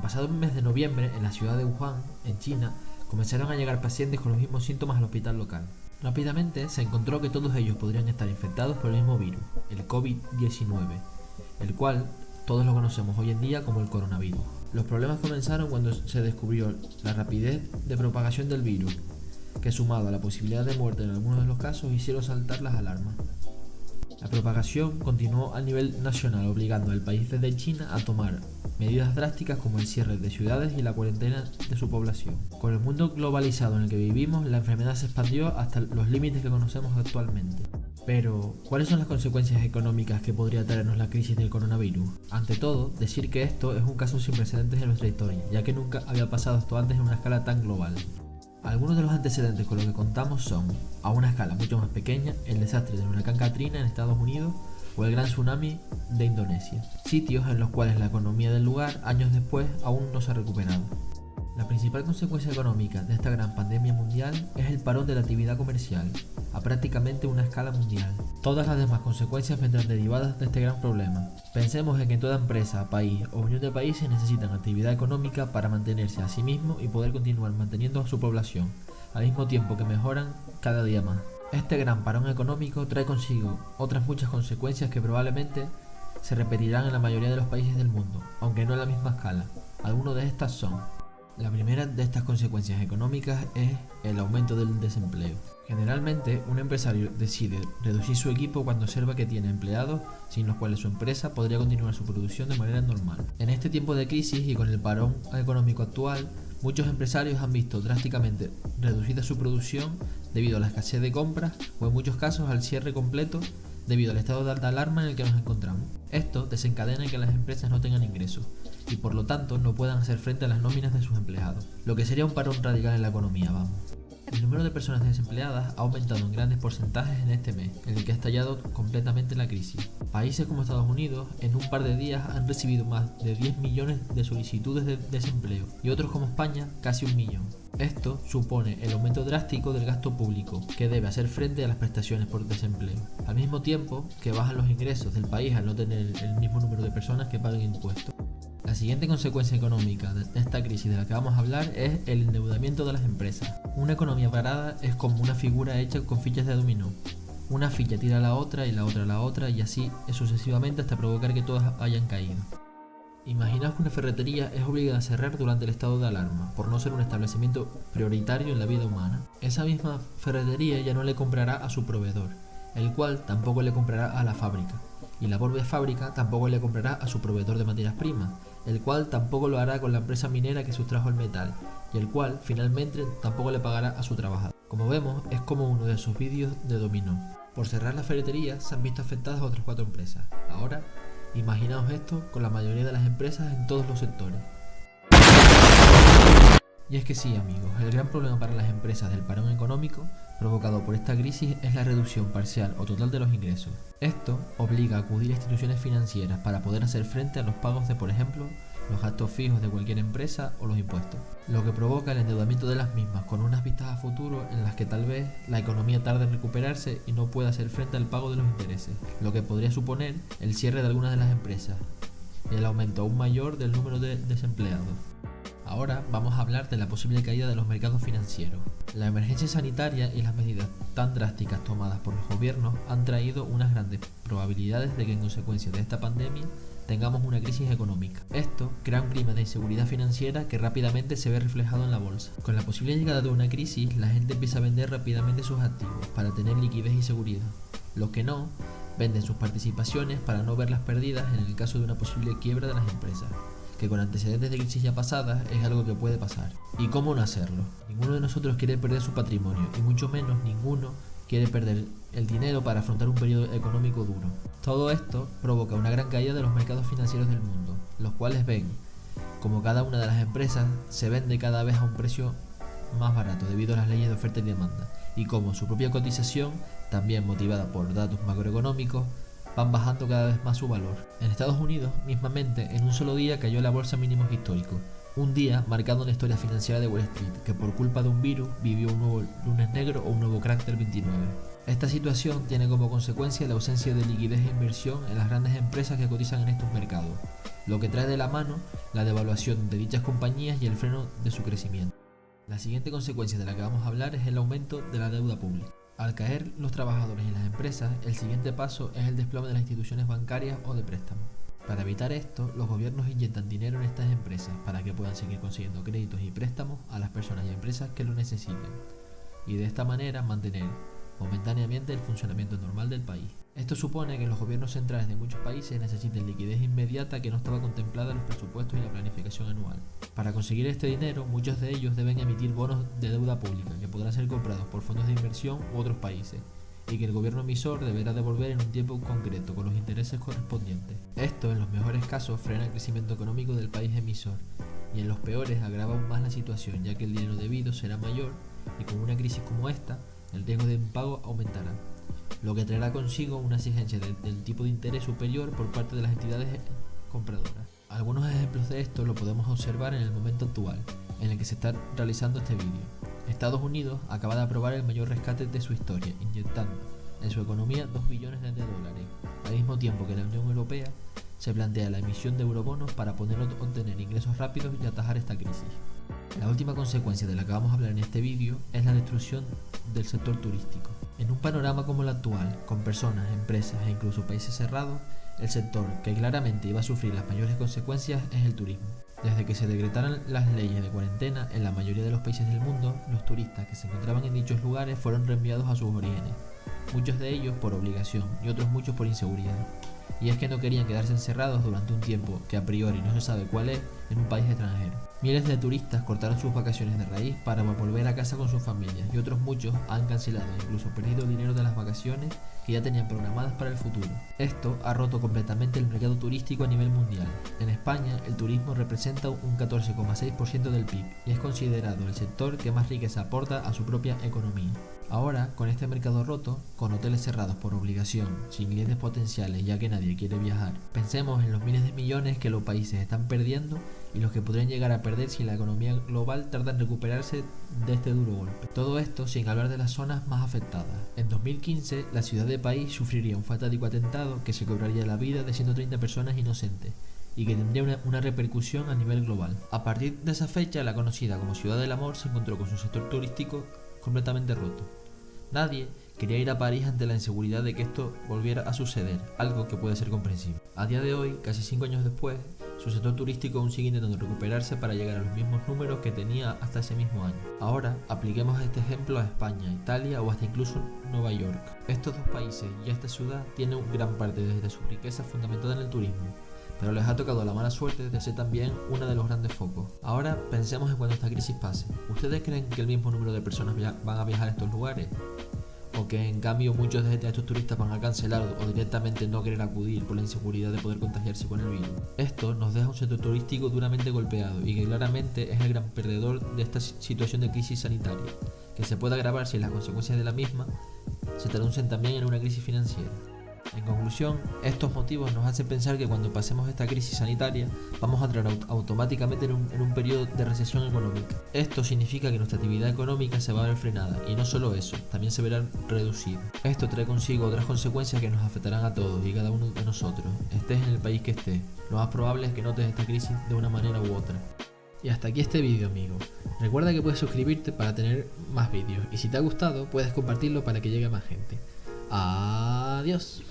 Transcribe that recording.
pasado mes de noviembre, en la ciudad de Wuhan, en China, comenzaron a llegar pacientes con los mismos síntomas al hospital local. Rápidamente se encontró que todos ellos podrían estar infectados por el mismo virus, el COVID-19, el cual todos lo conocemos hoy en día como el coronavirus. Los problemas comenzaron cuando se descubrió la rapidez de propagación del virus, que sumado a la posibilidad de muerte en algunos de los casos hicieron saltar las alarmas. La propagación continuó a nivel nacional, obligando al país desde China a tomar medidas drásticas como el cierre de ciudades y la cuarentena de su población. Con el mundo globalizado en el que vivimos, la enfermedad se expandió hasta los límites que conocemos actualmente. Pero, ¿cuáles son las consecuencias económicas que podría traernos la crisis del coronavirus? Ante todo, decir que esto es un caso sin precedentes en nuestra historia, ya que nunca había pasado esto antes en una escala tan global. Algunos de los antecedentes con los que contamos son, a una escala mucho más pequeña, el desastre del huracán Katrina en Estados Unidos o el gran tsunami de Indonesia, sitios en los cuales la economía del lugar, años después, aún no se ha recuperado. La principal consecuencia económica de esta gran pandemia mundial es el parón de la actividad comercial, a prácticamente una escala mundial. Todas las demás consecuencias vendrán derivadas de este gran problema. Pensemos en que toda empresa, país o unión de países necesitan actividad económica para mantenerse a sí mismo y poder continuar manteniendo a su población, al mismo tiempo que mejoran cada día más. Este gran parón económico trae consigo otras muchas consecuencias que probablemente se repetirán en la mayoría de los países del mundo, aunque no en la misma escala. Algunas de estas son: la primera de estas consecuencias económicas es el aumento del desempleo. Generalmente, un empresario decide reducir su equipo cuando observa que tiene empleados sin los cuales su empresa podría continuar su producción de manera normal. En este tiempo de crisis y con el parón económico actual, muchos empresarios han visto drásticamente reducida su producción debido a la escasez de compras o en muchos casos al cierre completo debido al estado de alta alarma en el que nos encontramos. Esto desencadena en que las empresas no tengan ingresos y por lo tanto no puedan hacer frente a las nóminas de sus empleados, lo que sería un parón radical en la economía, vamos. El número de personas desempleadas ha aumentado en grandes porcentajes en este mes, en el que ha estallado completamente la crisis. Países como Estados Unidos en un par de días han recibido más de 10 millones de solicitudes de desempleo y otros como España casi 1 millón. Esto supone el aumento drástico del gasto público, que debe hacer frente a las prestaciones por desempleo, al mismo tiempo que bajan los ingresos del país al no tener el mismo número de personas que paguen impuestos. La siguiente consecuencia económica de esta crisis de la que vamos a hablar es el endeudamiento de las empresas. Una economía parada es como una figura hecha con fichas de dominó. Una ficha tira a la otra y la otra a la otra y así sucesivamente hasta provocar que todas hayan caído. Imaginaos que una ferretería es obligada a cerrar durante el estado de alarma, por no ser un establecimiento prioritario en la vida humana. Esa misma ferretería ya no le comprará a su proveedor, el cual tampoco le comprará a la fábrica, y la propia fábrica tampoco le comprará a su proveedor de materias primas, el cual tampoco lo hará con la empresa minera que sustrajo el metal, y el cual finalmente tampoco le pagará a su trabajador. Como vemos, es como uno de esos vídeos de dominó. Por cerrar la ferretería se han visto afectadas otras 4 empresas. Ahora, imaginaos esto con la mayoría de las empresas en todos los sectores. Y es que sí, amigos, el gran problema para las empresas del parón económico provocado por esta crisis es la reducción parcial o total de los ingresos. Esto obliga a acudir a instituciones financieras para poder hacer frente a los pagos de, por ejemplo, los gastos fijos de cualquier empresa o los impuestos, lo que provoca el endeudamiento de las mismas con unas vistas a futuro en las que tal vez la economía tarde en recuperarse y no pueda hacer frente al pago de los intereses, lo que podría suponer el cierre de algunas de las empresas y el aumento aún mayor del número de desempleados. Ahora vamos a hablar de la posible caída de los mercados financieros. La emergencia sanitaria y las medidas tan drásticas tomadas por los gobiernos han traído unas grandes probabilidades de que en consecuencia de esta pandemia tengamos una crisis económica. Esto crea un clima de inseguridad financiera que rápidamente se ve reflejado en la bolsa. Con la posible llegada de una crisis, la gente empieza a vender rápidamente sus activos para tener liquidez y seguridad. Los que no, venden sus participaciones para no verlas perdidas en el caso de una posible quiebra de las empresas, que con antecedentes de crisis ya pasadas es algo que puede pasar. ¿Y cómo no hacerlo? Ninguno de nosotros quiere perder su patrimonio, y mucho menos ninguno quiere perder el dinero para afrontar un periodo económico duro. Todo esto provoca una gran caída de los mercados financieros del mundo, los cuales ven como cada una de las empresas se vende cada vez a un precio más barato debido a las leyes de oferta y demanda, y como su propia cotización, también motivada por datos macroeconómicos, van bajando cada vez más su valor. En Estados Unidos, mismamente, en un solo día cayó la bolsa a mínimos históricos. Un día marcando la historia financiera de Wall Street, que por culpa de un virus vivió un nuevo lunes negro o un nuevo crack del 29. Esta situación tiene como consecuencia la ausencia de liquidez e inversión en las grandes empresas que cotizan en estos mercados, lo que trae de la mano la devaluación de dichas compañías y el freno de su crecimiento. La siguiente consecuencia de la que vamos a hablar es el aumento de la deuda pública. Al caer los trabajadores y las empresas, el siguiente paso es el desplome de las instituciones bancarias o de préstamo. Para evitar esto, los gobiernos inyectan dinero en estas empresas para que puedan seguir consiguiendo créditos y préstamos a las personas y empresas que lo necesiten, y de esta manera mantener momentáneamente el funcionamiento normal del país. Esto supone que los gobiernos centrales de muchos países necesiten liquidez inmediata que no estaba contemplada en los presupuestos y la planificación anual. Para conseguir este dinero, muchos de ellos deben emitir bonos de deuda pública que podrán ser comprados por fondos de inversión u otros países, y que el gobierno emisor deberá devolver en un tiempo concreto con los intereses correspondientes. Esto, en los mejores casos, frena el crecimiento económico del país emisor, y en los peores agrava aún más la situación, ya que el dinero debido será mayor y con una crisis como esta, el riesgo de impago aumentará, lo que traerá consigo una exigencia del tipo de interés superior por parte de las entidades compradoras. Algunos ejemplos de esto lo podemos observar en el momento actual, en el que se está realizando este vídeo. Estados Unidos acaba de aprobar el mayor rescate de su historia, inyectando en su economía 2 billones de dólares, al mismo tiempo que la Unión Europea se plantea la emisión de eurobonos para poder obtener ingresos rápidos y atajar esta crisis. La última consecuencia de la que vamos a hablar en este vídeo es la destrucción del sector turístico. En un panorama como el actual, con personas, empresas e incluso países cerrados, el sector que claramente iba a sufrir las mayores consecuencias es el turismo. Desde que se decretaron las leyes de cuarentena en la mayoría de los países del mundo, los turistas que se encontraban en dichos lugares fueron reenviados a sus orígenes, muchos de ellos por obligación y otros muchos por inseguridad. Y es que no querían quedarse encerrados durante un tiempo que a priori no se sabe cuál es en un país extranjero. Miles de turistas cortaron sus vacaciones de raíz para volver a casa con sus familias, y otros muchos han cancelado e incluso perdido dinero de las vacaciones que ya tenían programadas para el futuro. Esto ha roto completamente el mercado turístico a nivel mundial. En España, el turismo representa un 14,6% del PIB y es considerado el sector que más riqueza aporta a su propia economía. Ahora, con este mercado roto, con hoteles cerrados por obligación, sin clientes potenciales ya que nadie quiere viajar, pensemos en los miles de millones que los países están perdiendo y los que podrían llegar a perder si la economía global tarda en recuperarse de este duro golpe. Todo esto sin hablar de las zonas más afectadas. En 2015, la ciudad de París sufriría un fatídico atentado que se cobraría la vida de 130 personas inocentes y que tendría una repercusión a nivel global. A partir de esa fecha, la conocida como Ciudad del Amor se encontró con su sector turístico completamente roto. Nadie quería ir a París ante la inseguridad de que esto volviera a suceder, algo que puede ser comprensible. A día de hoy, casi 5 años después, su sector turístico aún sigue intentando recuperarse para llegar a los mismos números que tenía hasta ese mismo año. Ahora, apliquemos este ejemplo a España, Italia o hasta incluso Nueva York. Estos dos países y esta ciudad tienen gran parte de su riqueza fundamentada en el turismo, pero les ha tocado la mala suerte de ser también uno de los grandes focos. Ahora pensemos en cuando esta crisis pase. ¿Ustedes creen que el mismo número de personas van a viajar a estos lugares? ¿O que en cambio muchos de estos turistas van a cancelar o directamente no querer acudir por la inseguridad de poder contagiarse con el virus? Esto nos deja un sector turístico duramente golpeado y que claramente es el gran perdedor de esta situación de crisis sanitaria, que se puede agravar si las consecuencias de la misma se traducen también en una crisis financiera. En conclusión, estos motivos nos hacen pensar que cuando pasemos esta crisis sanitaria vamos a entrar automáticamente en un periodo de recesión económica. Esto significa que nuestra actividad económica se va a ver frenada y no solo eso, también se verá reducida. Esto trae consigo otras consecuencias que nos afectarán a todos y cada uno de nosotros, estés en el país que estés. Lo más probable es que notes esta crisis de una manera u otra. Y hasta aquí este vídeo, amigo. Recuerda que puedes suscribirte para tener más vídeos y si te ha gustado puedes compartirlo para que llegue a más gente. Adiós.